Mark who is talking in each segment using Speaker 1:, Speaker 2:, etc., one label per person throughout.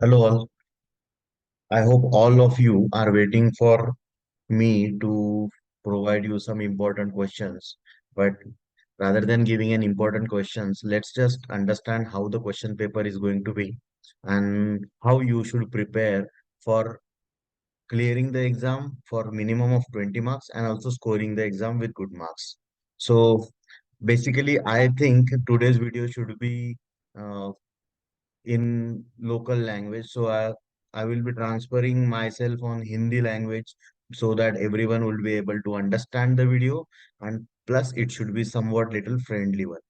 Speaker 1: Hello all. I hope all of you are waiting for me to provide you some important questions. But rather than giving an important questions, let's just understand how the question paper is going to be and how you should prepare for clearing the exam for minimum of 20 marks and also scoring the exam with good marks. So basically, I think today's video should be uh, in local language. So I will be transferring myself on Hindi language so that everyone will be able to understand the video and plus it should be somewhat little friendly one.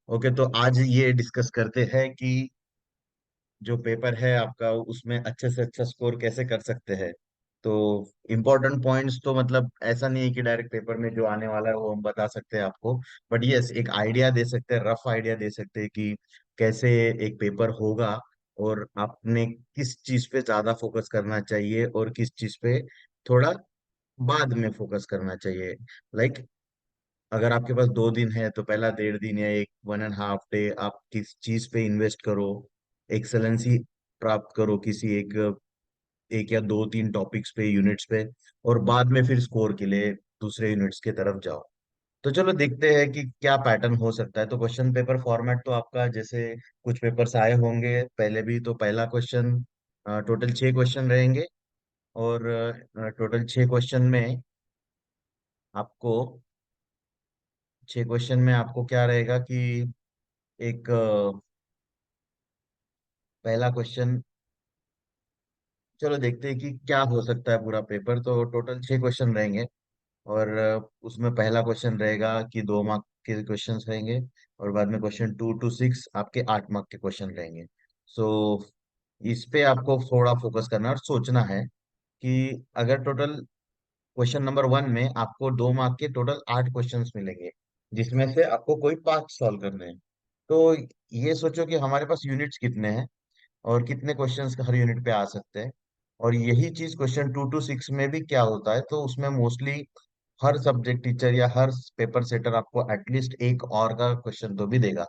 Speaker 1: Okay तो आज ये discuss करते हैं कि जो paper है आपका उसमें अच्छे से अच्छा स्कोर कैसे कर सकते हैं। तो इम्पोर्टेंट पॉइंट्स तो मतलब ऐसा नहीं है कि डायरेक्ट पेपर में जो आने वाला है वो हम बता सकते हैं आपको। बट यस एक आइडिया दे सकते हैं, रफ आइडिया दे सकते हैं कि कैसे एक पेपर होगा और आपने किस चीज पे ज्यादा फोकस करना चाहिए और किस चीज पे थोड़ा बाद में फोकस करना चाहिए। लाइक अगर आपके पास 2 दिन है तो पहला 1.5 दिन या एक 1.5 डे आप किस चीज पे इन्वेस्ट करो, एक्सेलेंसी प्राप्त करो किसी एक एक या दो तीन टॉपिक्स पे, यूनिट्स पे, और बाद में फिर स्कोर के लिए दूसरे यूनिट्स की तरफ जाओ। तो चलो देखते हैं कि क्या पैटर्न हो सकता है। तो क्वेश्चन पेपर फॉर्मेट तो आपका जैसे कुछ पेपर्स आए होंगे पहले भी, तो पहला क्वेश्चन टोटल 6 क्वेश्चन रहेंगे और टोटल 6 क्वेश्चन में आपको 6 क्वेश्चन में आपको क्या रहेगा कि एक पहला क्वेश्चन, चलो देखते हैं कि क्या हो सकता है पूरा पेपर। तो टोटल 6 क्वेश्चन रहेंगे और उसमें पहला क्वेश्चन रहेगा कि 2 मार्क के क्वेश्चंस रहेंगे और बाद में क्वेश्चन 2 to 6 आपके 8 मार्क के क्वेश्चन रहेंगे। सो इस पे आपको थोड़ा फोकस करना है और सोचना है कि अगर टोटल क्वेश्चन नंबर 1 में आपको 2 मार्क के टोटल 8 क्वेश्चंस मिलेंगे जिसमें से आपको कोई 5 सॉल्व करने हैं। तो ये सोचो कि हमारे पास यूनिट्स कितने हैं और कितने क्वेश्चंस हर यूनिट पे आ सकते हैं। और यही चीज क्वेश्चन 2 to 6 में भी क्या होता है, तो उसमें मोस्टली हर सब्जेक्ट टीचर या हर पेपर सेटर आपको एटलीस्ट एक और का क्वेश्चन तो भी देगा।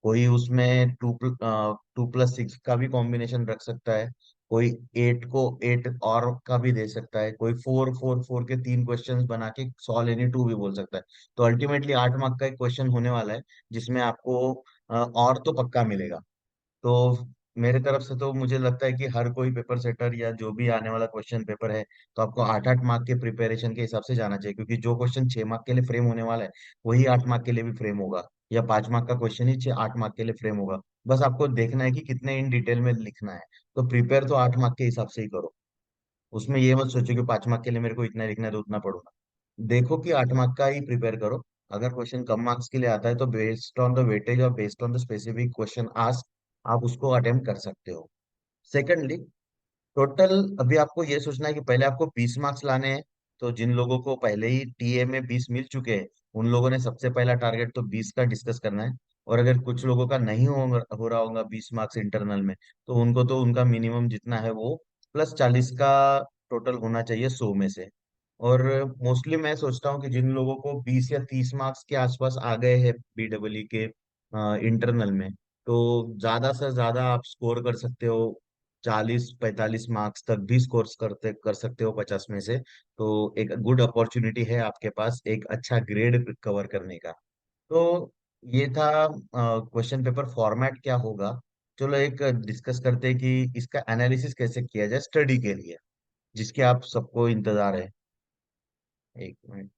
Speaker 1: कोई उसमें 2+6 का भी कॉम्बिनेशन रख सकता है, कोई 8 और का भी दे सकता है, कोई 4 4 4 के 3 क्वेश्चंस बना के सॉल्व एनी टू भी बोल सकता है। तो अल्टीमेटली 8 मार्क का एक क्वेश्चन होने वाला है जिसमें आपको और तो पक्का मिलेगा। तो मेरे तरफ से तो मुझे लगता है कि हर कोई पेपर सेटर या जो भी आने वाला क्वेश्चन पेपर है तो आपको 8 8 मार्क के प्रिपरेशन के हिसाब से जाना चाहिए, क्योंकि जो क्वेश्चन 6 मार्क के लिए फ्रेम होने वाला है वही 8 मार्क के लिए भी फ्रेम होगा, या 5 मार्क का क्वेश्चन ही 8 मार्क के लिए फ्रेम होगा। बस आपको देखना है कि कितने इन डिटेल में लिखना है। तो प्रिपेयर तो 8 मार्क के हिसाब से ही करो। उसमें ये मत सोचो कि 5 मार्क के लिए मेरे को इतना लिखना है तो उतना पढ़ूंगा। देखो कि 8 मार्क का ही प्रिपेयर करो। अगर क्वेश्चन कम मार्क्स के लिए आता है तो बेस्ड ऑन द वेटेज और based on the specific question ask आप उसको अटेम्प्ट कर सकते हो। सेकेंडली, टोटल अभी आपको ये सोचना है कि पहले आपको 20 मार्क्स लाने हैं। तो जिन लोगों को पहले ही टीए में 20 मिल चुके हैं उन लोगों ने सबसे पहला टारगेट तो 20 का डिस्कस करना है। और अगर कुछ लोगों का नहीं हो रहा होगा 20 मार्क्स इंटरनल में, तो उनको तो उनका मिनिमम जितना है वो +40 का टोटल होना चाहिए 100 में से। और मोस्टली मैं सोचता हूँ कि जिन लोगों को 20 या 30 मार्क्स के आसपास आ गए हैं बीडब्ल्यू के इंटरनल में, तो ज्यादा से ज्यादा आप स्कोर कर सकते हो। 40 45 मार्क्स तक भी स्कोर कर सकते हो 50 में से। तो एक गुड अपॉर्चुनिटी है आपके पास एक अच्छा ग्रेड कवर करने का। तो ये था क्वेश्चन पेपर फॉर्मेट क्या होगा। चलो एक डिस्कस करते हैं कि इसका एनालिसिस कैसे किया जाए स्टडी के लिए, जिसके आप सबको इंतजार है। एक मिनट।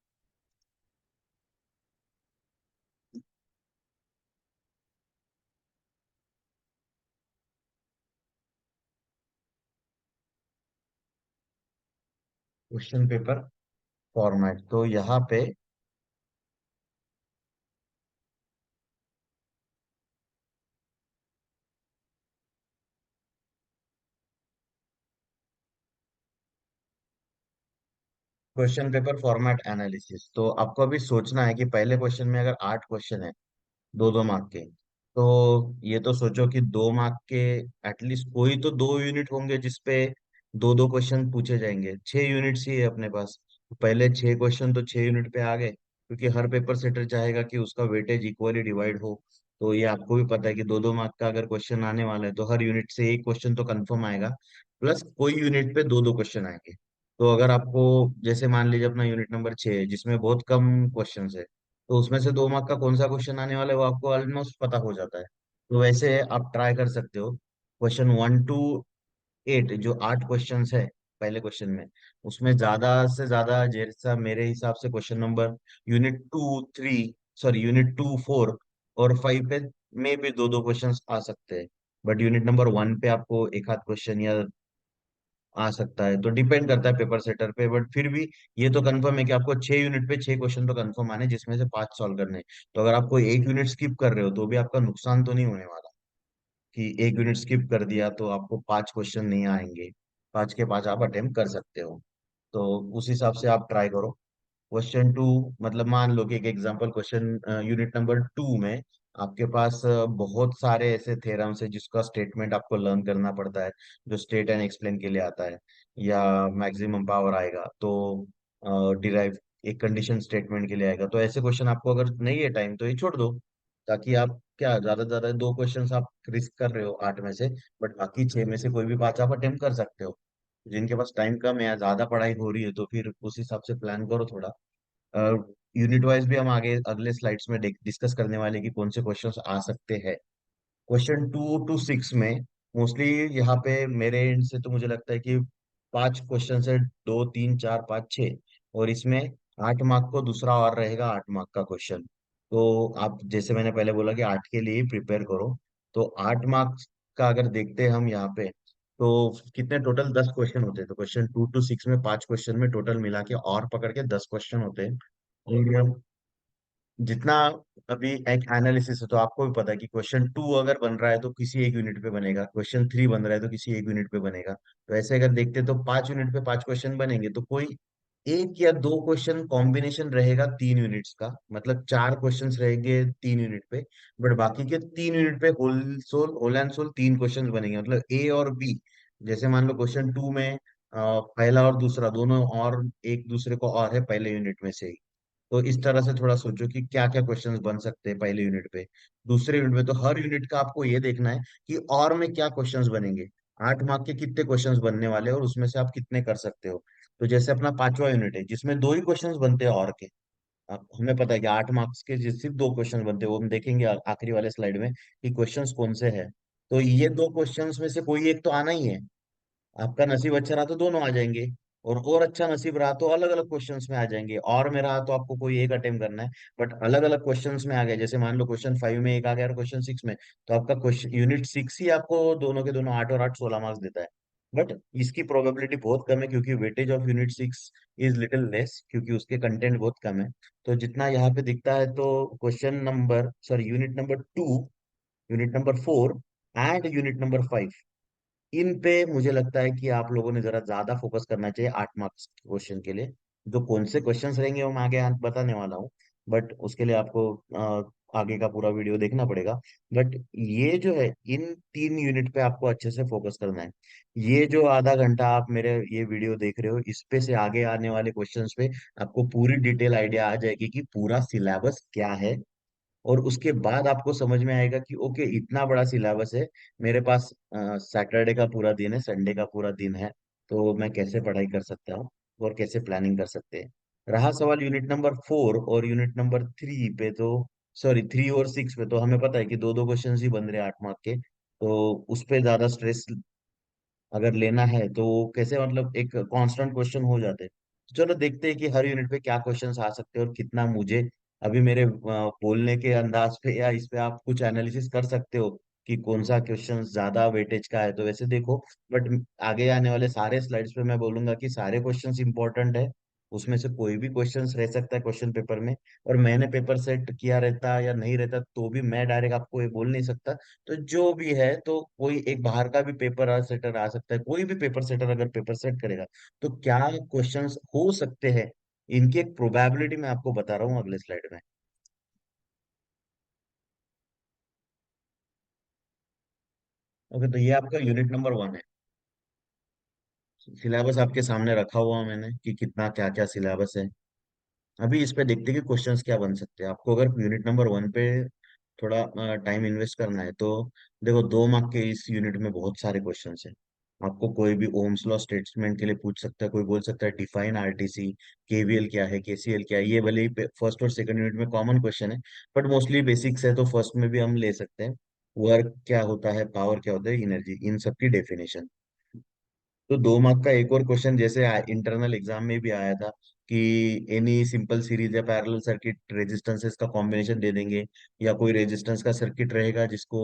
Speaker 1: क्वेश्चन पेपर फॉर्मेट तो यहाँ पे क्वेश्चन पेपर फॉर्मेट एनालिसिस, तो आपको अभी सोचना है कि पहले क्वेश्चन में अगर 8 क्वेश्चन है 2 2 मार्क के, तो ये तो सोचो कि 2 मार्क के एटलीस्ट कोई तो 2 यूनिट होंगे जिसपे 2 2 क्वेश्चन पूछे जाएंगे। 6 यूनिट्स ही है अपने पास, तो पहले 6 क्वेश्चन तो 6 यूनिट पे आ गए, क्योंकि हर पेपर सेटर चाहेगा कि उसका वेटेज इक्वली डिवाइड हो। तो ये आपको भी पता है कि 2-2 मार्क का अगर क्वेश्चन आने वाला है तो हर यूनिट से एक क्वेश्चन तो कंफर्म आएगा, प्लस कोई यूनिट पे 2-2 क्वेश्चन आएंगे। तो अगर आपको, जैसे मान लीजिए अपना यूनिट नंबर 6 है जिसमें बहुत कम क्वेश्चन है, तो उसमें से 2 मार्क का कौन सा क्वेश्चन आने वाला है वो आपको ऑलमोस्ट पता हो जाता है। तो वैसे आप ट्राई कर सकते हो, क्वेश्चन 1 to 8, जो 8 क्वेश्चंस है पहले क्वेश्चन में, उसमें ज्यादा से ज्यादा, जैसा मेरे हिसाब से question number unit 2, 3 sorry unit 2, 4 और 5 पे में भी 2-2 क्वेश्चंस आ सकते हैं। बट यूनिट नंबर 1 पे आपको एक आध क्वेश्चन या आ सकता है, तो डिपेंड करता है पेपर सेटर पे। बट फिर भी ये तो कंफर्म है कि आपको 6 यूनिट पे 6 क्वेश्चन तो कंफर्म आने, जिसमें से 5 सॉल्व करने हैं। तो अगर आपको एक यूनिट स्किप कर रहे हो तो भी आपका नुकसान तो नहीं होने वाला, कि एक यूनिट स्किप कर दिया तो आपको 5 क्वेश्चन नहीं आएंगे, 5 के 5 आप अटेम्प्ट कर सकते हो। तो उस हिसाब से आप ट्राई करो। क्वेश्चन 2, मतलब मान लो कि एक एग्जांपल क्वेश्चन यूनिट नंबर 2 में आपके पास बहुत सारे ऐसे थ्योरम्स है जिसका स्टेटमेंट आपको लर्न करना पड़ता है, जो स्टेट एंड एक्सप्लेन के लिए आता है, या मैक्सिमम पावर आएगा तो डिराइव एक कंडीशन स्टेटमेंट के लिए आएगा। तो ऐसे क्वेश्चन आपको अगर नहीं है टाइम तो ये छोड़ दो, ताकि आप क्या, ज्यादा से ज्यादा 2 क्वेश्चन आप रिस्क कर रहे हो 8 में से, बट बाकी 6 में से कोई भी 5 आप अटेम्प्ट कर सकते हो। जिनके पास टाइम कम है या ज्यादा पढ़ाई हो रही है तो फिर उस हिसाब से प्लान करो थोड़ा। यूनिट वाइज भी हम आगे अगले स्लाइड्स में डिस्कस करने वाले कि कौन से क्वेश्चंस आ सकते हैं। क्वेश्चन 2 to 6 में मोस्टली यहाँ पे मेरे एंड से तो मुझे लगता है कि 5 क्वेश्चन है, 2, 3, 4, 5, 6, और इसमें 8 मार्क को दूसरा और रहेगा 8 मार्क का क्वेश्चन। तो आप, जैसे मैंने पहले बोला कि 8 के लिए ही प्रिपेयर करो। तो 8 मार्क्स का अगर देखते हैं हम यहाँ पे, तो कितने टोटल 10 क्वेश्चन होते हैं। तो क्वेश्चन 2 to 6 में 5 क्वेश्चन में टोटल मिला के और पकड़ के 10 क्वेश्चन होते हैं। और जितना अभी एक एनालिसिस है तो आपको भी पता है कि क्वेश्चन 2 अगर बन रहा है तो किसी एक यूनिट पे बनेगा, क्वेश्चन 3 बन रहा है तो किसी एक यूनिट पे बनेगा। तो ऐसे अगर देखते तो 5 यूनिट पे 5 क्वेश्चन बनेंगे, तो कोई एक या दो क्वेश्चन कॉम्बिनेशन रहेगा 3 यूनिट्स का, मतलब 4 क्वेश्चन रहेंगे 3 यूनिट पे। बट बाकी के 3 यूनिट पे होल एंड सोल 3 क्वेश्चन बनेंगे, मतलब ए और बी। जैसे मान लो क्वेश्चन 2 में पहला और दूसरा दोनों और एक दूसरे को और है पहले यूनिट में से ही। तो इस तरह से थोड़ा सोचो कि क्या क्या क्वेश्चंस बन सकते हैं पहले यूनिट पे। दूसरे यूनिट में तो हर यूनिट का आपको ये देखना है कि और में क्या क्वेश्चंस बनेंगे, 8 मार्क के कितने क्वेश्चंस बनने वाले हैं और उसमें से आप कितने कर सकते हो। तो जैसे अपना 5वां यूनिट है जिसमें दो ही क्वेश्चंस बनते हैं और के, हमें पता है कि 8 मार्क्स के सिर्फ 2 क्वेश्चन बनते हैं, वो हम देखेंगे आखिरी वाले स्लाइड में कि क्वेश्चंस कौन से हैं। तो ये 2 क्वेश्चंस में से कोई एक तो आना ही है। आपका नसीब अच्छा रहा तो दोनों आ जाएंगे, और अच्छा नसीब रहा तो अलग अलग क्वेश्चंस में आ जाएंगे, और में रहा तो आपको कोई एक अटेम्प्ट करना है। बट अलग अलग क्वेश्चंस में आ गए, जैसे मान लो क्वेश्चन 5 में एक आ गया और क्वेश्चन 6 में, तो आपका क्वेश्चन यूनिट 6 ही आपको दोनों के दोनों 8 और 8 16 मार्क्स देता है। बट इसकी प्रोबेबिलिटी बहुत कम है क्योंकि weightage of unit 6 is little less, क्योंकि उसके कंटेंट बहुत कम है। तो जितना यहाँ पे दिखता है तो unit number 2, unit number 4 and unit number 5, इन पे मुझे लगता है कि आप लोगों ने जरा ज्यादा फोकस करना चाहिए 8 मार्क्स क्वेश्चन के लिए। जो कौन से क्वेश्चंस रहेंगे वो मैं आगे बताने वाला हूँ, बट उसके लिए आपको आगे का पूरा वीडियो देखना पड़ेगा। बट ये जो है, इन 3 यूनिट पे आपको अच्छे से फोकस करना है। ये जो आधा घंटा आप मेरे ये वीडियो देख रहे हो, इस पे से आगे आने वाले क्वेश्चंस पे आपको पूरी डिटेल आइडिया आ जाएगी कि पूरा सिलेबस क्या है। और उसके बाद आपको समझ में आएगा कि ओके, इतना बड़ा सिलेबस है, मेरे पास सैटरडे का पूरा दिन है, संडे का पूरा दिन है, तो मैं कैसे पढ़ाई कर सकता हूँ और कैसे प्लानिंग कर सकते हैं। रहा सवाल यूनिट नंबर 4 और यूनिट नंबर 3 पे, तो सॉरी 3 और 6 पे, तो हमें पता है कि दो दो क्वेश्चन ही बन रहे हैं 8 मार्क के, तो उस पे ज्यादा स्ट्रेस अगर लेना है तो कैसे, मतलब एक कांस्टेंट क्वेश्चन हो जाते हैं। चलो देखते हैं कि हर यूनिट पे क्या क्वेश्चंस आ सकते हैं और कितना मुझे, अभी मेरे बोलने के अंदाज पे या इस पे आप कुछ एनालिसिस कर सकते हो कि कौन सा क्वेश्चन ज्यादा वेटेज का है, तो वैसे देखो। बट आगे आने वाले सारे स्लाइड्स पे मैं बोलूंगा कि सारे क्वेश्चंस इंपॉर्टेंट है, उसमें से कोई भी क्वेश्चंस रह सकता है क्वेश्चन पेपर में। और मैंने पेपर सेट किया रहता या नहीं रहता तो भी मैं डायरेक्ट आपको ये बोल नहीं सकता। तो जो भी है, तो कोई एक बाहर का भी पेपर सेटर आ सकता है, कोई भी पेपर सेटर अगर पेपर सेट करेगा तो क्या क्वेश्चंस हो सकते हैं, इनकी एक प्रोबेबिलिटी मैं आपको बता रहा हूँ अगले स्लाइड में। ओके, तो ये आपका यूनिट नंबर 1 है। सिलेबस आपके सामने रखा हुआ मैंने कि कितना क्या क्या सिलेबस है। अभी इस पे देखते हैं कि क्वेश्चंस क्या बन सकते हैं आपको अगर यूनिट नंबर 1 पे थोड़ा टाइम इन्वेस्ट करना है तो देखो, 2 मार्क के इस यूनिट में बहुत सारे क्वेश्चंस हैं। आपको कोई भी ओम्स लॉ स्टेटमेंट के लिए पूछ सकता है, कोई बोल सकता है डिफाइन आरटीसी, केवीएल क्या है, केसीएल क्या है। ये भले ही फर्स्ट और सेकंड यूनिट में कॉमन क्वेश्चन है, बट मोस्टली बेसिक्स है, तो फर्स्ट में भी हम ले सकते हैं। वर्क क्या होता है, पावर क्या होता है, एनर्जी, इन सब की डेफिनेशन। तो 2 मार्क का एक और क्वेश्चन जैसे इंटरनल एग्जाम में भी आया था कि एनी सिंपल सीरीज या पैरेलल सर्किट रेजिस्टेंसेस का कॉम्बिनेशन दे देंगे, या कोई रेजिस्टेंस का सर्किट रहेगा जिसको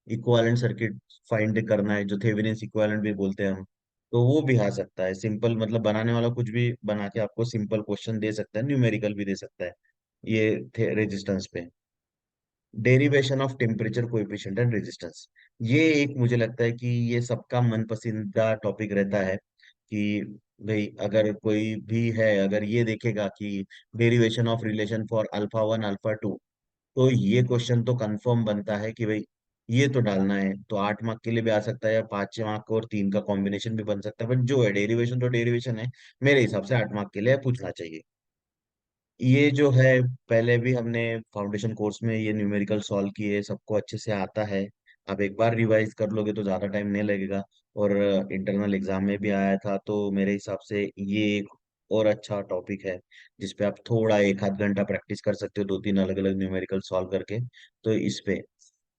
Speaker 1: इक्विवेलेंट सर्किट फाइंड करना है, जो थेवेनिन्स इक्विवेलेंट भी बोलते हैं हम। तो वो भी आ सकता है सिंपल, मतलब बनाने वाला कुछ भी बना के आपको सिंपल क्वेश्चन दे सकता है, न्यूमेरिकल भी दे सकता है ये रेजिस्टेंस पे। Derivation of temperature coefficient and resistance, ये एक मुझे लगता है कि ये सबका मन पसंदीदा टॉपिक रहता है कि भाई अगर कोई भी है, अगर ये देखेगा कि derivation of relation for alpha one alpha two, तो ये क्वेश्चन तो कंफर्म बनता है कि भाई ये तो डालना है। तो 8 मार्क के लिए भी आ सकता है, या 5 मार्क और 3 का कॉम्बिनेशन भी बन सकता है, बट जो है डेरिवेशन तो डेरिवेशन है, मेरे हिसाब से 8 मार्क के लिए पूछना चाहिए। ये जो है, पहले भी हमने फाउंडेशन कोर्स में ये न्यूमेरिकल सॉल्व किए, सबको अच्छे से आता है। आप एक बार रिवाइज कर लोगे तो ज्यादा टाइम नहीं लगेगा। और इंटरनल एग्जाम में भी आया था, तो मेरे हिसाब से ये एक और अच्छा टॉपिक है जिसपे आप थोड़ा एक आध घंटा प्रैक्टिस कर सकते हो, 2 3 अलग अलग न्यूमेरिकल सॉल्व करके। तो इस पे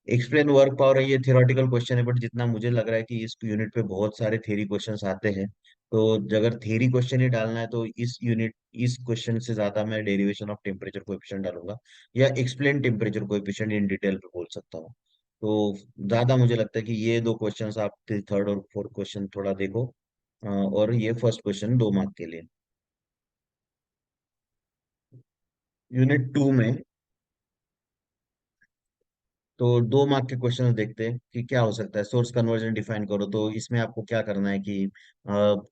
Speaker 1: एक्सप्लेन वर्क पावर है, ये थियोरेटिकल क्वेश्चन है, बट जितना मुझे लग रहा है कि इस यूनिट पे बहुत सारे थ्योरी क्वेश्चंस आते हैं। तो अगर थ्योरी क्वेश्चन ही डालना है तो इस क्वेश्चन से ज्यादा मैं डेरिवेशन ऑफ टेम्परेचर कोएफिशिएंट डालूंगा, या explain temperature coefficient in detail पे बोल सकता हूँ। तो ज्यादा मुझे लगता है कि ये दो क्वेश्चंस आप थर्ड और फोर्थ क्वेश्चन थोड़ा देखो, और ये फर्स्ट क्वेश्चन 2 मार्क के लिए। यूनिट 2 में तो 2 मार्क के क्वेश्चन देखते हैं कि क्या हो सकता है। सोर्स कन्वर्जन डिफाइन करो, तो इसमें आपको क्या करना है कि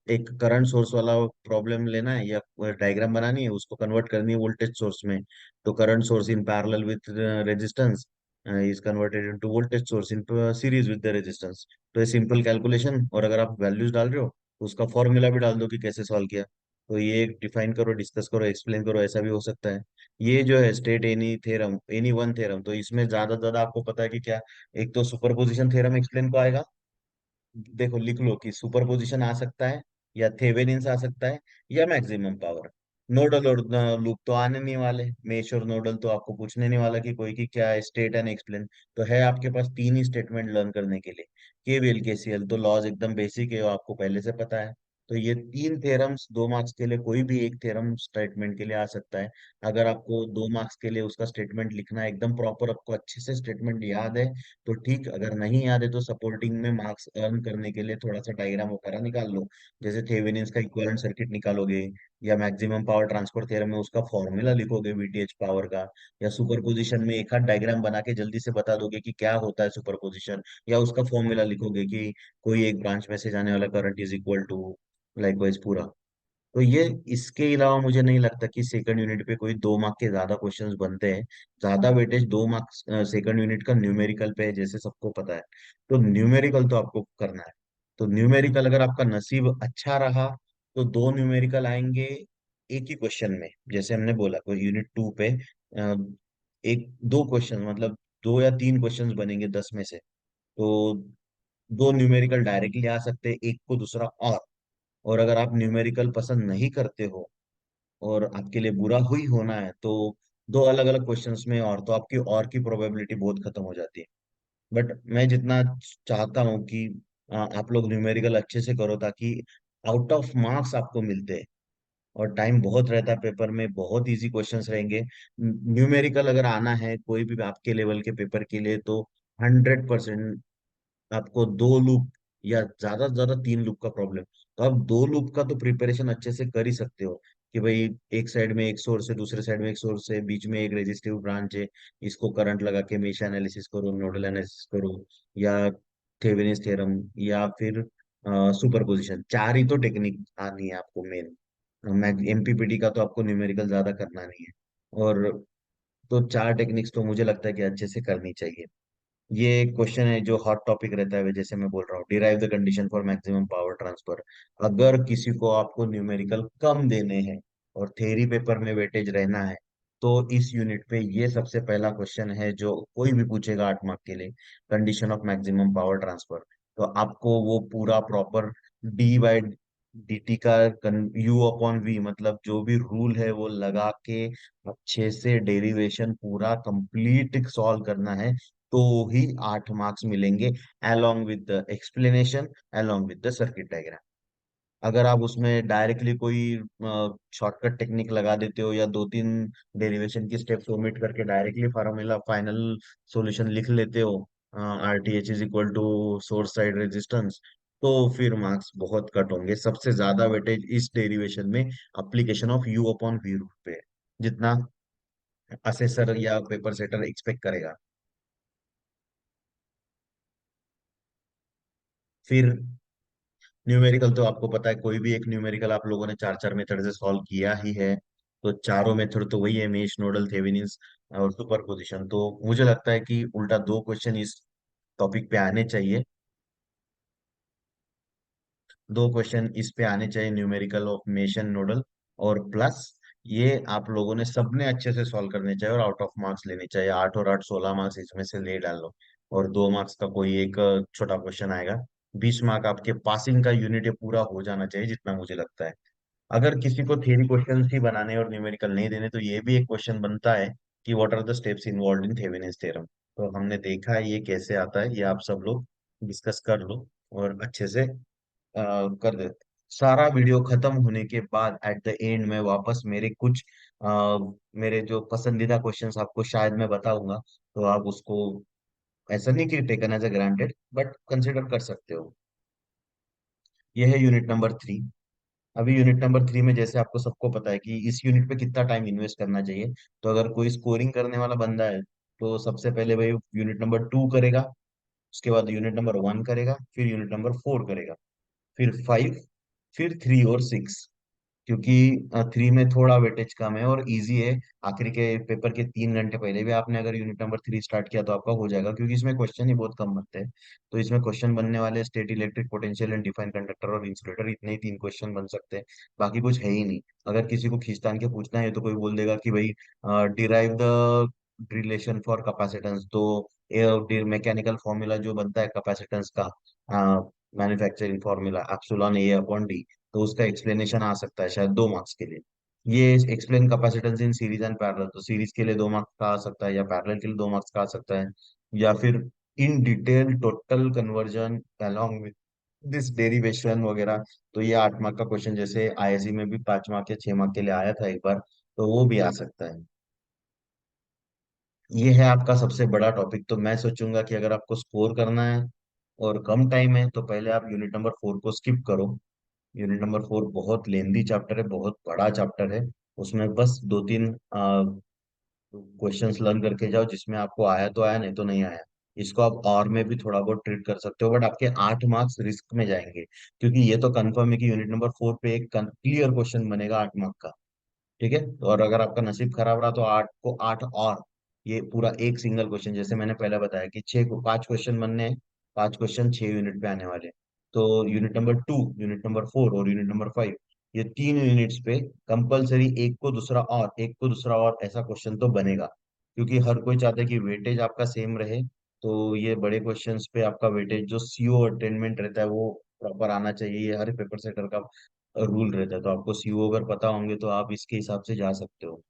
Speaker 1: एक करंट सोर्स वाला प्रॉब्लम लेना है, या डायग्राम बनानी है, उसको कन्वर्ट करनी है वोल्टेज सोर्स में। तो current source in parallel with resistance is converted into voltage source in series with the resistance. तो ये सिंपल कैलकुलेशन, और अगर आप वैल्यूज डाल रहे हो तो उसका फॉर्मूला भी डाल दो कि कैसे सॉल्व किया। तो ये डिफाइन करो, डिस्कस करो, एक्सप्लेन करो, ऐसा भी हो सकता है। ये जो है state any theorem, any one theorem, तो इसमें ज्यादा से ज्यादा आपको पता है कि क्या, एक तो सुपरपोजिशन थ्योरम एक्सप्लेन को आएगा। देखो लिख लो कि सुपरपोजिशन आ सकता है, या थेवेनिन्स आ सकता है, या मैक्सिमम पावर। नोडल और लूप तो आने नहीं वाले, मेश और नोडल तो आपको पूछने नहीं वाला कि कोई की क्या है स्टेट एंड एक्सप्लेन। तो है आपके पास 3 ही स्टेटमेंट लर्न करने के लिए, केवीएल केसीएल, तो लॉज एकदम बेसिक है, वो आपको पहले से पता है। तो ये 3 थ्योरम्स 2 मार्क्स के लिए, कोई भी एक थ्योरम स्टेटमेंट के लिए आ सकता है। अगर आपको 2 मार्क्स के लिए उसका स्टेटमेंट लिखना है एकदम प्रॉपर, आपको अच्छे से स्टेटमेंट याद है तो ठीक, अगर नहीं याद है तो सपोर्टिंग में मार्क्स अर्न करने के लिए थोड़ा सा डायग्राम वगैरह निकाल लो। जैसे थेवेनिन्स का इक्विवेलेंट सर्किट निकालोगे, या मैक्सिमम पावर ट्रांसफर थ्योरम में उसका फॉर्मूला लिखोगे वीटीएच पावर का, या सुपरपोजिशन में एक आध डायग्राम बना के जल्दी से बता दोगे कि क्या होता है सुपरपोजिशन, या उसका फॉर्मूला लिखोगे कि कोई एक ब्रांच में से जाने वाला current is equal to likewise पूरा। तो ये, इसके अलावा मुझे नहीं लगता कि सेकंड यूनिट पे कोई 2 मार्क के ज्यादा क्वेश्चंस बनते हैं। ज्यादा वेटेज 2 मार्क्स सेकंड यूनिट का न्यूमेरिकल पे है, जैसे सबको पता है। तो न्यूमेरिकल तो आपको करना है। तो न्यूमेरिकल अगर आपका नसीब अच्छा रहा तो 2 न्यूमेरिकल आएंगे एक ही क्वेश्चन में। जैसे हमने बोला कोई यूनिट 2 पे एक दो क्वेश्चन, मतलब 2 या 3 क्वेश्चंस बनेंगे 10 में से। तो 2 न्यूमेरिकल डायरेक्टली आ सकते हैं, एक को दूसरा और अगर आप न्यूमेरिकल पसंद नहीं करते हो और आपके लिए बुरा हुई होना है, तो 2 अलग अलग क्वेश्चंस में और, तो आपकी और की प्रोबेबिलिटी बहुत खत्म हो जाती है। बट मैं जितना चाहता हूँ कि आप लोग न्यूमेरिकल अच्छे से करो, ताकि आउट ऑफ मार्क्स आपको मिलते हैं। और टाइम बहुत रहता है, पेपर में बहुत इजी क्वेश्चंस रहेंगे। न्यूमेरिकल अगर आना है कोई भी आपके लेवल के पेपर के लिए, तो 100% आपको 2 लूप या ज्यादा से ज्यादा 3 लूप का प्रॉब्लम। तो आप 2 लूप का तो प्रिपरेशन अच्छे से कर ही सकते हो कि भाई एक साइड में एक सोर्स है, दूसरे साइड में एक सोर्स है, बीच में एक रेजिस्टिव ब्रांच है, इसको करंट लगा के मेश एनालिसिस करो, नोडल एनालिसिस करो, या थेवेनिन्स थ्योरम, या फिर सुपरपोजिशन। 4 ही तो टेक्निक आनी है आपको मेन। एमपीपीटी का तो आपको न्यूमेरिकल ज्यादा करना नहीं है। और तो 4 टेक्निक्स तो मुझे लगता है कि अच्छे से करनी चाहिए। ये क्वेश्चन है जो हॉट टॉपिक रहता है, जैसे मैं बोल रहा हूँ, derive the condition for maximum power transfer. अगर किसी को आपको न्यूमेरिकल कम देने हैं और थ्योरी पेपर में वेटेज रहना है, तो इस यूनिट पे ये सबसे पहला क्वेश्चन है जो कोई भी पूछेगा 8 मार्क के लिए, condition of maximum power transfer. तो आपको वो पूरा प्रॉपर डी बाई dt का यू अपॉन वी, मतलब जो भी रूल है वो लगा के अच्छे से डेरिवेशन पूरा कंप्लीट सॉल्व करना है। तो ही 8 मार्क्स मिलेंगे, along with the explanation, along with the circuit diagram। अगर आप उसमें डायरेक्टली कोई शॉर्टकट टेक्निक लगा देते हो या दो तीन डेरिवेशन की स्टेप्स ओमिट करके डायरेक्टली फार्मूला फाइनल सॉल्यूशन लिख लेते हो, R T H is equal to source side resistance, तो फिर मार्क्स बहुत कट होंगे। सबसे ज्यादा वेटेज इस डेरिवेशन में application of U upon V rule पे है, जितना असेसर या पेपर सेटर एक्सपेक्ट करेगा। फिर न्यूमेरिकल तो आपको पता है, कोई भी एक न्यूमेरिकल आप लोगों ने चार चार मेथड से सॉल्व किया ही है। तो चारों मेथड तो वही है, मेश, नोडल, थेवेनिन्स और सुपरपोजिशन। तो मुझे लगता है कि उल्टा दो क्वेश्चन इस टॉपिक पे आने चाहिए, दो क्वेश्चन इस पे आने चाहिए, numerical of mesh and nodal. और प्लस ये आप लोगों ने सबने अच्छे से सॉल्व करने चाहिए और आउट ऑफ मार्क्स लेने चाहिए, 8 और 8 16 मार्क्स इसमें से ले डालो। और 2 मार्क्स का कोई एक छोटा क्वेश्चन आएगा। 20 मार्क आपके पासिंग का यूनिट ये पूरा हो जाना चाहिए, जितना मुझे लगता है। अगर किसी को थियरी क्वेश्चंस ही बनाने और न्यूमेरिकल नहीं देने, तो ये भी एक क्वेश्चन बनता है कि what are the steps involve in Thevenin's theorem. तो हमने देखा है ये कैसे आता है, ये आप सब लोग डिस्कस कर लो और अच्छे से कर दे। सारा वीडियो खत्म होने के बाद एट द एंड में वापस मेरे कुछ मेरे जो पसंदीदा क्वेश्चंस आपको शायद मैं बताऊंगा, तो आप उसको ऐसा नहीं कि taken as a granted, but consider कर सकते हो। ये है यूनिट नंबर 3। अभी यूनिट नंबर 3 में जैसे आपको सबको पता है कि इस यूनिट पे कितना टाइम इन्वेस्ट करना चाहिए। तो अगर कोई स्कोरिंग करने वाला बंदा है, तो सबसे पहले भाई यूनिट नंबर 2 करेगा, उसके बाद यूनिट नंबर 1 करेगा, फिर यूनिट नंबर 4 करेगा, फिर 5, फिर 3 और 6। क्योंकि 3 में थोड़ा वेटेज कम है और इजी है। आखिरी के पेपर के 3 घंटे पहले भी आपने अगर यूनिट नंबर 3 स्टार्ट किया तो आपका हो जाएगा, क्योंकि इसमें क्वेश्चन ही बहुत कम बनते हैं। तो इसमें क्वेश्चन बनने वाले state electric potential and define conductor और इंसुलेटर, इतने ही 3 क्वेश्चन बन सकते हैं। बाकी कुछ है ही नहीं। अगर किसी को खींचतान के पूछना है तो कोई बोल देगा कि भाई derive the relation for capacitance, तो मैकेनिकल फॉर्मूला जो बनता है कैपेसिटेंस का, मैन्युफैक्चरिंग फॉर्मूला एप्सिलॉन ए अपॉन डी, तो उसका एक्सप्लेनेशन आ सकता है शायद 2 मार्क्स के लिए। ये explain capacitance in series and parallel, तो सीरीज के लिए 2 मार्क्स का आ सकता है या पैरेलल के लिए 2 मार्क्स का आ सकता है। या फिर in detail total conversion along with this derivation वगैरह, तो ये 8 मार्क का क्वेश्चन जैसे आईएससी में भी 5 मार्क या 6 मार्क के लिए आया था एक बार, तो वो भी आ सकता है। ये है आपका सबसे बड़ा टॉपिक। तो मैं सोचूंगा कि अगर आपको स्कोर करना है और कम टाइम है, तो पहले आप यूनिट नंबर 4 को स्किप करो। यूनिट नंबर 4 बहुत लेंदी चैप्टर है, बहुत बड़ा चैप्टर है। उसमें बस दो तीन क्वेश्चंस लर्न करके जाओ, जिसमें आपको आया तो आया, नहीं तो नहीं आया। इसको आप और में भी थोड़ा बहुत ट्रीट कर सकते हो, बट आपके 8 मार्क्स रिस्क में जाएंगे, क्योंकि ये तो कंफर्म है कि यूनिट नंबर 4 पे एक क्लियर क्वेश्चन बनेगा 8 मार्क का। ठीक है, और अगर आपका नसीब खराब रहा तो 8 को 8 और ये पूरा एक सिंगल क्वेश्चन, जैसे मैंने पहले बताया कि 5 क्वेश्चन बनने हैं, 5 क्वेश्चन 6 यूनिट पे आने वाले। तो यूनिट नंबर 2, यूनिट नंबर 4 और यूनिट नंबर 5, ये 3 यूनिट्स पे कंपलसरी एक को दूसरा और ऐसा क्वेश्चन तो बनेगा, क्योंकि हर कोई चाहता है कि वेटेज आपका सेम रहे। तो ये बड़े क्वेश्चंस पे आपका वेटेज जो सीओ अटेनमेंट रहता है वो प्रॉपर आना चाहिए, ये हर पेपर सेटर का रूल रहता है। तो आपको सीओ अगर पता होंगे तो आप इसके हिसाब से जा सकते हो।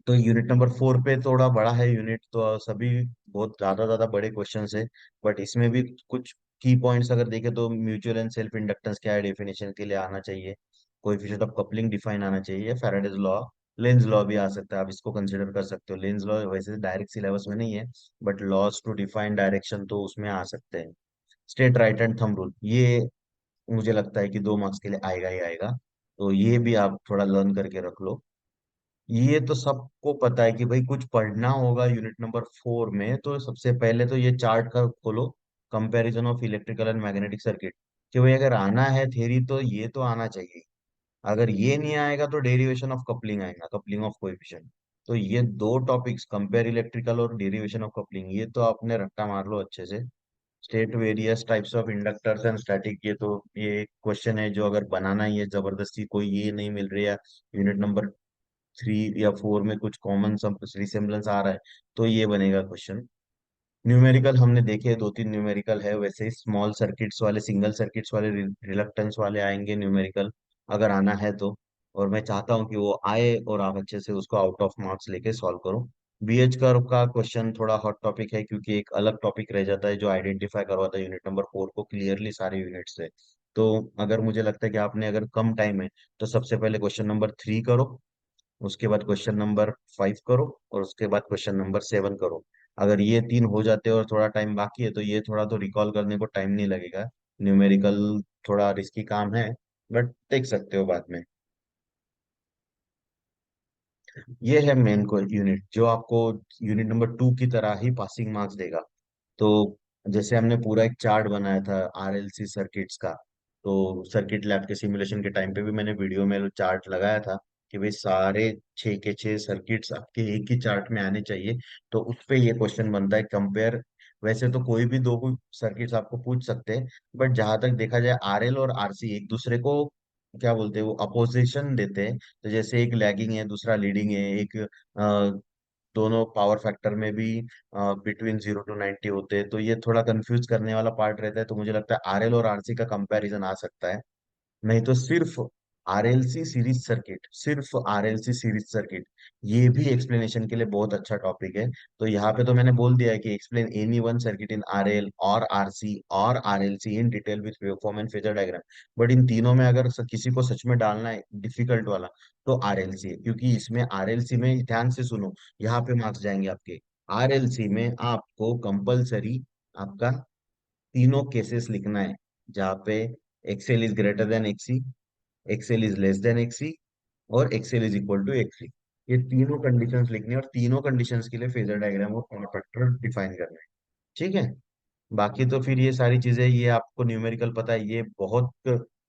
Speaker 1: तो यूनिट नंबर 4 पे थोड़ा बड़ा है यूनिट, तो सभी बहुत ज्यादा ज्यादा बड़े क्वेश्चंस है। बट इसमें भी कुछ की पॉइंट्स अगर देखें तो म्यूचुअल एंड सेल्फ इंडक्टेंस क्या है डेफिनेशन के लिए आना चाहिए, कोएफिशिएंट ऑफ कपलिंग डिफाइन आना चाहिए, फैराडेज लॉ, लेंज लॉ भी आ सकता है, आप इसको कंसिडर कर सकते हो। लेंज लॉ वैसे डायरेक्ट सिलेबस में नहीं है, but laws to define direction तो उसमें आ सकते हैं। State right and thumb rule, ये मुझे लगता है कि 2 मार्क्स के लिए आएगा ही आएगा, तो ये भी आप थोड़ा लर्न करके रख लो। ये तो सबको पता है कि भाई कुछ पढ़ना होगा यूनिट नंबर 4 में, तो सबसे पहले तो ये चार्ट का खोलो, comparison of electrical and magnetic circuit, कि भाई अगर आना है थ्योरी तो ये तो आना चाहिए। अगर ये नहीं आएगा तो डेरिवेशन ऑफ कपलिंग आएगा, कपलिंग ऑफ कोएफिशिएंट। तो ये दो टॉपिक्स, कंपेयर इलेक्ट्रिकल और डेरिवेशन ऑफ कपलिंग, ये तो आपने रट्टा मार लो अच्छे से। State various types of inductors and static, ये क्वेश्चन है जो अगर बनाना ही है जबरदस्ती, कोई ये नहीं मिल रही है यूनिट नंबर थ्री या फोर में कुछ कॉमन सब रिसेम्बलेंस आ रहा है तो ये बनेगा क्वेश्चन। न्यूमेरिकल हमने देखे, दो तीन न्यूमेरिकल है, वैसे ही स्मॉल सर्किट्स वाले, सिंगल सर्किट्स वाले, रिलक्टेंस वाले आएंगे न्यूमेरिकल, अगर आना है तो। और मैं चाहता हूँ कि वो आए और आप अच्छे से उसको आउट ऑफ मार्क्स लेके सॉल्व करो। बीएच कर्व का क्वेश्चन थोड़ा हॉट टॉपिक है, क्योंकि एक अलग टॉपिक रह जाता है जो आइडेंटिफाई करवाता है यूनिट नंबर 4 को क्लियरली सारे यूनिट से। तो अगर मुझे लगता है कि आपने अगर कम टाइम है तो सबसे पहले क्वेश्चन नंबर 3 करो, उसके बाद क्वेश्चन नंबर 5 करो, और उसके बाद क्वेश्चन नंबर 7 करो। अगर ये तीन हो जाते हैं और थोड़ा टाइम बाकी है तो ये थोड़ा तो रिकॉल करने को टाइम नहीं लगेगा। न्यूमेरिकल थोड़ा रिस्की काम है, बट देख सकते हो बाद में। ये है मेन को यूनिट जो आपको यूनिट नंबर 2 की तरह ही पासिंग मार्क्स देगा। तो जैसे हमने पूरा एक चार्ट बनाया था आरएलसी सर्किट्स का, तो सर्किट लैब के सिमुलेशन के टाइम पे भी मैंने वीडियो में चार्ट लगाया था कि भाई सारे छः के छः सर्किट्स आपके एक ही चार्ट में आने चाहिए। तो उस पे ये क्वेश्चन बनता है कंपेयर। वैसे तो कोई भी दो सर्किट्स आपको पूछ सकते हैं, बट जहां तक देखा जाए आरएल और आरसी एक दूसरे को क्या बोलते हैं, वो अपोजिशन देते हैं। तो जैसे एक लैगिंग है दूसरा लीडिंग है, एक दोनों पावर फैक्टर में भी बिटवीन 0 to 90 होते हैं, तो ये थोड़ा कंफ्यूज करने वाला पार्ट रहता है। तो मुझे लगता है आरएल और आरसी का कंपैरिजन आ सकता है। नहीं तो सिर्फ आरएलसी सीरीज सर्किट, सिर्फ आरएलसी सीरीज सर्किट, ये भी एक्सप्लेनेशन के लिए बहुत अच्छा टॉपिक है। तो यहाँ पे तो मैंने बोल दिया है कि एक्सप्लेन एनी वन सर्किट इन आरएल और आरसी और RLC in detail with waveform and phasor diagram. But in तीनों में अगर किसी को सच में डालना है डिफिकल्ट वाला तो आरएलसी है, क्योंकि इसमें आरएलसी में ध्यान से सुनो, यहाँ पे मार्क्स जाएंगे आपके। आरएलसी में आपको कंपलसरी आपका तीनों केसेस लिखना है, जहाँ पे XL is greater than XC, XL is less than XC, और XL is equal to XC. ये तीनों कंडीशंस लिखनी है और तीनों कंडीशंस के लिए फेजर डायग्राम और फॉर्म फैक्टर डिफाइन करना है। ठीक है। बाकी तो फिर ये सारी चीजें, ये आपको न्यूमेरिकल पता है, ये बहुत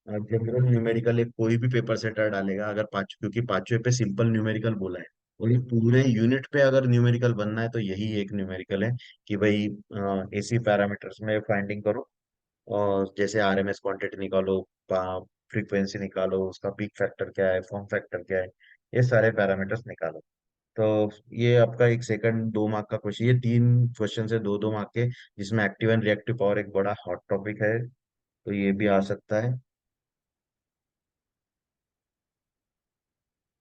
Speaker 1: जनरल न्यूमेरिकल है, कोई भी पेपर सेटर डालेगा अगर पांच, क्योंकि पांचवे पे सिंपल न्यूमेरिकल बोला है। और ये पूरे यूनिट पे अगर न्यूमेरिकल बनना है तो यही एक न्यूमेरिकल है कि भाई एसी पैरामीटर्स में फाइंडिंग करो, और जैसे आरएमएस क्वांटिटी निकालो, फ्रीक्वेंसी निकालो, उसका पीक फैक्टर क्या है, फॉर्म फैक्टर क्या है, ये सारे पैरामीटर्स निकालो। तो ये आपका एक सेकंड 2 मार्क का क्वेश्चन, ये तीन क्वेश्चन है 2-2 मार्क के, जिसमें एक्टिव एंड रिएक्टिव पावर एक बड़ा हॉट टॉपिक है, तो ये भी आ सकता है।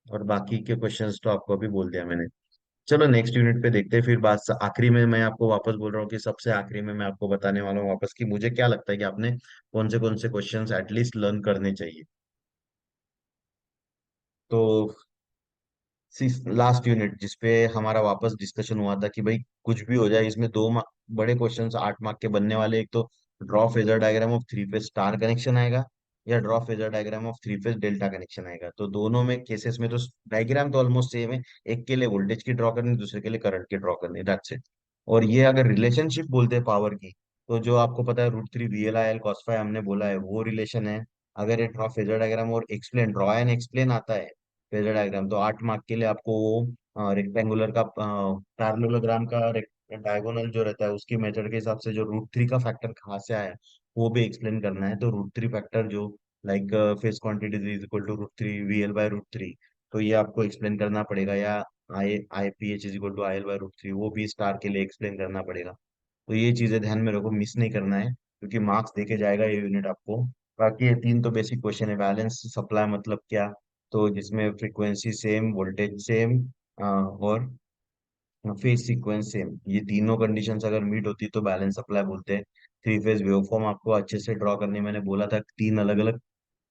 Speaker 1: और बाकी के क्वेश्चंस तो आपको अभी बोल दिया मैंने। चलो नेक्स्ट यूनिट पे देखते हैं फिर। बात आखिरी में मैं आपको वापस बोल रहा हूँ कि सबसे आखिरी में मैं आपको बताने वाला हूँ वापस कि मुझे क्या लगता है कि आपने कौन से क्वेश्चंस एटलीस्ट लर्न करने चाहिए। तो लास्ट यूनिट जिसपे हमारा वापस डिस्कशन हुआ था कि भाई कुछ भी हो जाए इसमें बड़े क्वेश्चंस 8 मार्क के बनने वाले, एक तो draw phasor diagram of three phase star connection आएगा, या draw phasor diagram of three phase delta connection आएगा। तो दोनों में केसेस में तो डायग्राम तो ऑलमोस्ट सेम है, एक के लिए वोल्टेज की ड्रॉ करनी, दूसरे के लिए करंट की ड्रॉ करनी, दैट्स इट। और ये अगर रिलेशनशिप बोलते हैं पावर की, तो जो आपको पता है √3 VL/IL cos फाई हमने बोला है वो रिलेशन है। अगर ये ड्रॉ फेजर डायग्राम और एक्सप्लेन, ड्रॉ एंड एक्सप्लेन आता है फेजर डायग्राम, तो 8 मार्क के लिए आपको वो रेक्टेंगुलर का पैरेललोग्राम का डायगोनल जो रहता है उसकी मेथड के हिसाब से जो √3 का फैक्टर कहाँ से आया है वो भी एक्सप्लेन करना है। तो √3 फैक्टर जो like phase quantity is equal to √3 VL/√3, तो ये आपको एक्सप्लेन करना पड़ेगा। या IPH is equal to IL/√3, वो भी स्टार के लिए एक्सप्लेन करना पड़ेगा। तो ये चीजें ध्यान में रखो, मिस नहीं करना है, क्योंकि मार्क्स देके जाएगा ये यूनिट आपको। बाकी ये तीन तो बेसिक क्वेश्चन है। बैलेंस सप्लाई मतलब क्या, तो जिसमें फ्रीक्वेंसी सेम, वोल्टेज सेम, और फेज सीक्वेंस सेम, ये तीनों कंडीशंस अगर मीट होती तो बैलेंस सप्लाई बोलते हैं। थ्री फेज वेवफॉर्म आपको अच्छे से ड्रॉ करने, मैंने बोला था तीन अलग अलग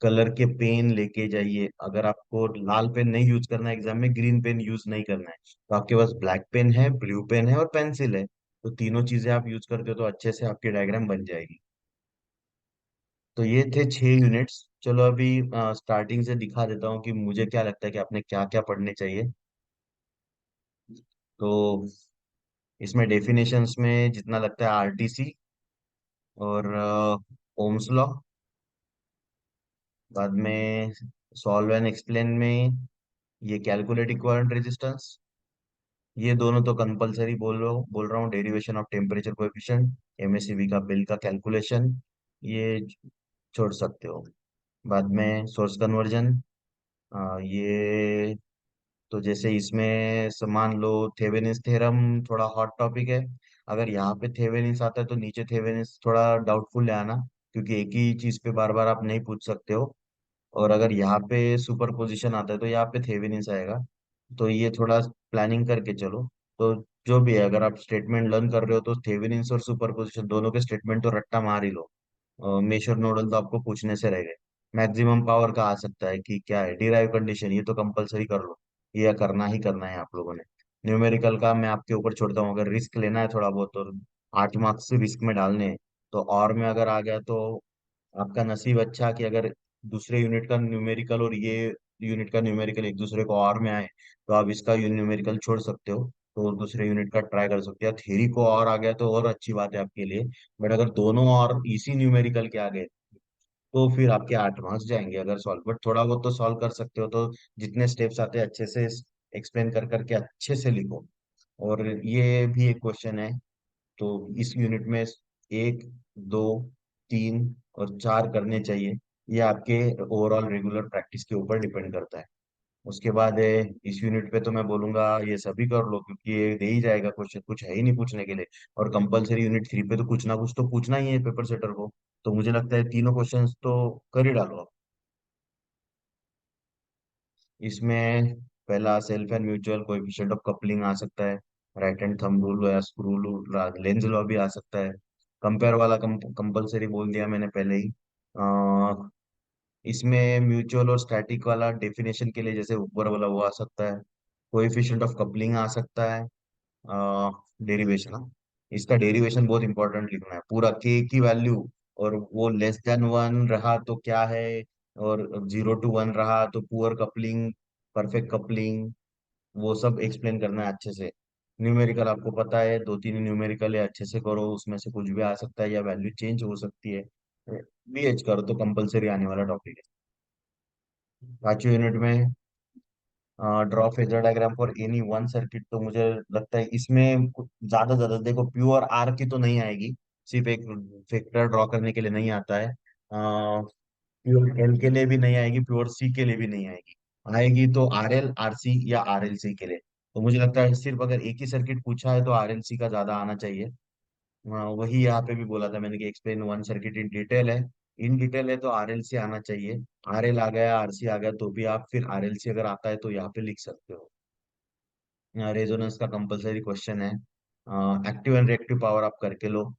Speaker 1: कलर के पेन लेके जाइए। अगर आपको लाल पेन नहीं यूज करना है एग्जाम में, ग्रीन पेन यूज नहीं करना है, तो आपके पास ब्लैक पेन है, ब्लू पेन है और पेंसिल है, तो तीनों चीजें आप यूज करते हो तो अच्छे से आपकी डायग्राम बन जाएगी। तो ये थे 6 यूनिट्स। चलो अभी स्टार्टिंग से दिखा देता हूँ कि मुझे क्या लगता है कि आपने क्या क्या पढ़ने चाहिए। तो इसमें डेफिनेशंस में जितना लगता है आरटीसी और ओम्स लॉ, बाद में सॉल्व एंड एक्सप्लेन में ये कैलकुलेट इक्विवेलेंट रेजिस्टेंस, ये दोनों तो कंपलसरी बोल रहा हूँ। Derivation of temperature coefficient, MSCB का बिल का कैलकुलेशन, ये छोड़ सकते हो। बाद में सोर्स कन्वर्जन, ये तो जैसे इसमें मान लो थेवेनिस थ्योरम थोड़ा हॉट टॉपिक है। अगर यहाँ पे थेवेनिस आता है तो नीचे थेवेनिस थोड़ा डाउटफुल है आना, क्योंकि एक ही चीज पे बार बार आप नहीं पूछ सकते हो। और अगर यहाँ पे सुपर पोजिशन आता है तो यहाँ पे थेवेनिस आएगा। तो ये थोड़ा प्लानिंग करके चलो। तो जो भी है, अगर आप स्टेटमेंट लर्न कर रहे हो तो थेवेनिस और सुपर पोजिशन दोनों के स्टेटमेंट तो रट्टा मार ही लो। मेशर नोडल तो आपको पूछने से रह गए। मैक्सिमम पावर का आ सकता है कि क्या है, डिराइव कंडीशन ये तो कंपलसरी कर लो। ये करना ही करना है आप लोगों ने। न्यूमेरिकल का मैं आपके ऊपर छोड़ता हूँ, अगर रिस्क लेना है थोड़ा बहुत तो 8 मार्क्स से रिस्क में डालने हैं। तो और में अगर आ गया तो आपका नसीब अच्छा कि अगर दूसरे यूनिट का न्यूमेरिकल और ये यूनिट का न्यूमेरिकल एक दूसरे को और में आए तो आप इसका न्यूमेरिकल छोड़ सकते हो। तो दूसरे यूनिट का ट्राई कर सकते हो, थ्योरी को और आ गया तो और अच्छी बात है आपके लिए। बट अगर दोनों और इसी न्यूमेरिकल के आ गए तो फिर आपके 8 मार्क्स जाएंगे अगर सॉल्व, बट थोड़ा बहुत तो सॉल्व कर सकते हो। तो जितने स्टेप्स आते हैं अच्छे से एक्सप्लेन कर करके अच्छे से लिखो। और ये भी एक क्वेश्चन है। तो इस यूनिट में 1, 2, 3 और 4 करने चाहिए। ये आपके ओवरऑल रेगुलर प्रैक्टिस के ऊपर डिपेंड करता है। उसके बाद इस यूनिट पे तो मैं बोलूंगा ये सभी कर लो, क्योंकि ये दे ही जाएगा क्वेश्चन, कुछ है ही नहीं पूछने के लिए। और कंपलसरी यूनिट 3 पे तो कुछ ना कुछ तो पूछना ही है पेपर सेटर को। तो मुझे लगता है तीनों क्वेश्चंस तो कर ही डालो आप। इसमें पहला self and mutual coefficient of coupling आ सकता है। राइट हैंड थंब रूल या स्क्रू रूल, लेंज लॉ भी आ सकता है। कंपेयर वाला कंपलसरी बोल दिया मैंने पहले ही। इसमें म्यूचुअल और स्टैटिक वाला डेफिनेशन के लिए जैसे ऊपर वाला वो आ सकता है। कोएफिशिएंट ऑफ कपलिंग आ सकता है। डेरिवेशन, हाँ, इसका डेरिवेशन बहुत इंपॉर्टेंट लिखना है, पूरा के की वैल्यू। और वो लेस देन 1 रहा तो क्या है, और 0 to 1 रहा तो पुअर कपलिंग, परफेक्ट कपलिंग, वो सब एक्सप्लेन करना है अच्छे से। न्यूमेरिकल आपको पता है, 2 3 न्यूमेरिकल है, अच्छे से करो, उसमें से कुछ भी आ सकता है या वैल्यू चेंज हो सकती है। बीएच करो तो कंपलसरी आने वाला टॉपिक है। 5वीं यूनिट में draw phasor diagram for any one circuit, तो मुझे लगता है इसमें ज्यादा ज्यादा देखो, प्योर आर की तो नहीं आएगी। सिर्फ एक वेक्टर ड्रॉ करने के लिए नहीं आता है। प्योर एल के लिए भी नहीं आएगी, प्योर सी के लिए भी नहीं आएगी। आएगी तो आर एल आर सी या आर एल सी के लिए। तो मुझे लगता है सिर्फ अगर एक ही सर्किट पूछा है तो आर एल सी का ज्यादा आना चाहिए। वही यहाँ पे भी बोला था मैंने कि explain one circuit in detail है। इन डिटेल है तो आर एल सी आना चाहिए। आर एल आ गया, आर सी आ गया तो भी आप फिर आर एल सी अगर आता है तो यहाँ पे लिख सकते हो। रेजोनेंस का कंपलसरी क्वेश्चन है। एक्टिव एंड रिएक्टिव पावर आप करके लो।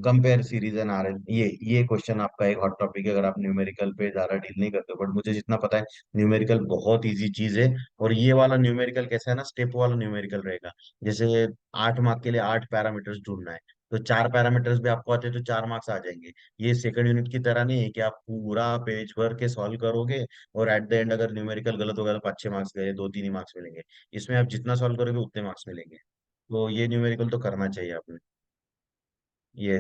Speaker 1: Compare series and R L, ये क्वेश्चन आपका एक हॉट टॉपिक है अगर आप न्यूमेरिकल पे ज्यादा डील नहीं करते हो, बट मुझे जितना पता है न्यूमेरिकल बहुत इजी चीज है। और ये वाला न्यूमेरिकल कैसा है ना, स्टेप वाला न्यूमेरिकल रहेगा। जैसे 8 मार्क के लिए 8 पैरामीटर्स ढूंढना है, तो 4 पैरामीटर्स भी आपको आते हैं तो 4 मार्क्स आ जाएंगे। ये सेकंड यूनिट की तरह नहीं है कि आप पूरा पेज भर के सॉल्व करोगे और एट द एंड अगर न्यूमेरिकल गलत होगा तो 5 6 मार्क्स गए, 2 3 ही मार्क्स मिलेंगे। इसमें आप जितना सॉल्व करोगे उतने मार्क्स मिलेंगे। तो ये न्यूमेरिकल तो करना चाहिए आपने। ये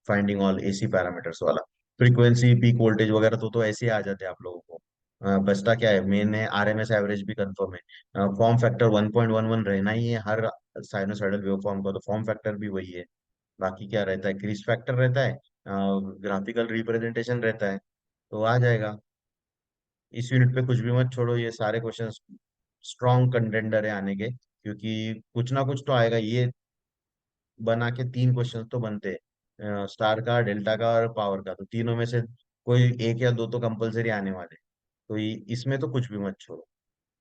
Speaker 1: फाइंडिंग ऑल एसी पैरामीटर्स वाला, फ्रीक्वेंसी पीक वोल्टेज वगैरह तो ऐसे ही आ जाते हैं आप लोगों को। बसता क्या है, मेन है आरएमएस एवरेज भी कंफर्म है। फॉर्म फैक्टर 1.11 रहना ही है हर साइनोसॉइडल वेवफॉर्म का, तो फॉर्म फैक्टर भी वही है। बाकी क्या रहता है, क्रिस फैक्टर रहता है, ग्राफिकल रिप्रेजेंटेशन रहता है, तो आ जाएगा। इस यूनिट पे कुछ भी मत छोड़ो, ये सारे क्वेश्चन स्ट्रॉन्ग कंटेंडर है आने के, क्योंकि कुछ ना कुछ तो आएगा। ये बना के 3 क्वेश्चन तो बनते हैं, स्टार का, डेल्टा का और पावर का, तो तीनों में से कोई एक या दो तो कंपलसरी आने वाले। तो इसमें तो कुछ भी मत छोड़ो।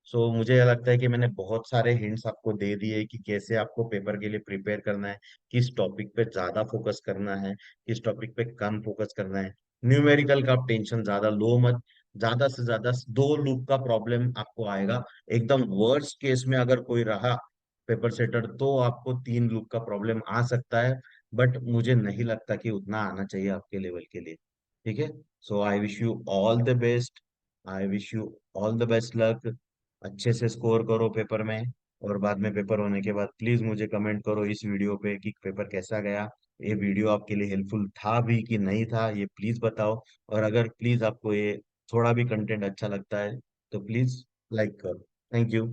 Speaker 1: सो मुझे यह लगता है कि मैंने बहुत सारे हिंट्स आपको दे दिए कि कैसे आपको पेपर के लिए प्रिपेयर करना है, किस टॉपिक पे ज्यादा फोकस करना है, किस टॉपिक पे कम फोकस करना है। न्यूमेरिकल का आप टेंशन ज्यादा लो मत। ज्यादा से ज्यादा 2 लूप का प्रॉब्लम आपको आएगा। एकदम वर्स्ट केस में अगर कोई रहा पेपर सेटर तो आपको 3 लूप का प्रॉब्लम आ सकता है। बट मुझे नहीं लगता कि उतना आना चाहिए आपके लेवल के लिए। ठीक है। So I wish you all the best. I wish you all the best luck. अच्छे से स्कोर करो पेपर में। और बाद में पेपर होने के बाद प्लीज मुझे कमेंट करो इस वीडियो पे कि पेपर कैसा गया। ये वीडियो आपके लिए हेल्पफुल था भी कि नहीं था, ये प्लीज बताओ। और अगर प्लीज आपको ये थोड़ा भी कंटेंट अच्छा लगता है तो प्लीज लाइक करो। Thank you.